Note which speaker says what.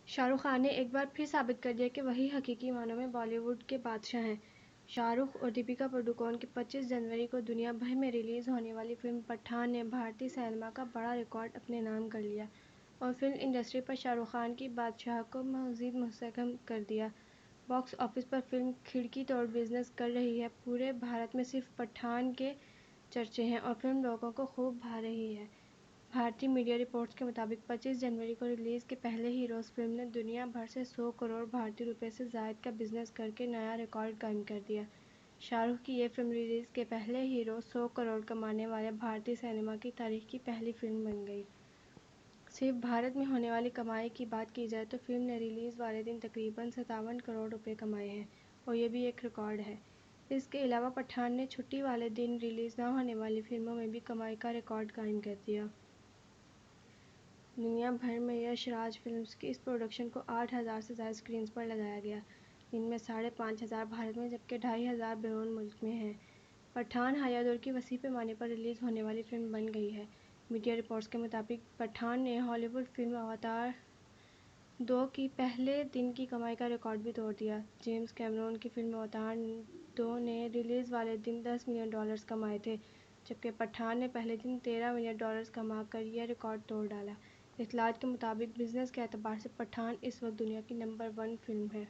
Speaker 1: شاہ رخ خان نے ایک بار پھر ثابت کر دیا کہ وہی حقیقی معنوں میں بالی ووڈ کے بادشاہ ہیں۔ شاہ رخ اور دیپیکا پڈوکون کی 25 جنوری کو دنیا بھر میں ریلیز ہونے والی فلم پٹھان نے بھارتی سینما کا بڑا ریکارڈ اپنے نام کر لیا اور فلم انڈسٹری پر شاہ رخ خان کی بادشاہت کو مزید مستحکم کر دیا۔ باکس آفس پر فلم کھڑکی توڑ بزنس کر رہی ہے۔ پورے بھارت میں صرف پٹھان کے چرچے ہیں اور فلم لوگوں کو خوب بھا رہی ہے۔ بھارتی میڈیا رپورٹس کے مطابق 25 جنوری کو ریلیز کے پہلے ہی روز فلم نے دنیا بھر سے 100 کروڑ بھارتی روپے سے زائد کا بزنس کر کے نیا ریکارڈ قائم کر دیا۔ شاہ رخ کی یہ فلم ریلیز کے پہلے ہی روز 100 کروڑ کمانے والے بھارتی سینما کی تاریخ کی پہلی فلم بن گئی۔ صرف بھارت میں ہونے والی کمائی کی بات کی جائے تو فلم نے ریلیز والے دن تقریباً 57 کروڑ روپے کمائے ہیں اور یہ بھی ایک ریکارڈ ہے۔ اس کے علاوہ پٹھان نے چھٹی والے دن ریلیز نہ ہونے والی فلموں میں بھی کمائی کا ریکارڈ قائم کر دیا۔ دنیا بھر میں یش راج فلمز کی اس پروڈکشن کو 8,000 سے زائد اسکرینز پر لگایا گیا، جن میں 5,500 بھارت میں جبکہ 2,500 بیرون ملک میں ہیں۔ پٹھان حالیہ دور کی وسیع پیمانے پر ریلیز ہونے والی فلم بن گئی ہے۔ میڈیا رپورٹس کے مطابق پٹھان نے ہالی ووڈ فلم اواتار 2 کی پہلے دن کی کمائی کا ریکارڈ بھی توڑ دیا۔ جیمز کیمرون کی فلم اواتار 2 نے ریلیز والے دن $10 ملین کمائے تھے، جبکہ پٹھان نے پہلے دن $13 ملین کما کر یہ ریکارڈ توڑ ڈالا۔ اطلاعات کے مطابق بزنس کے اعتبار سے پٹھان اس وقت دنیا کی نمبر 1 فلم ہے۔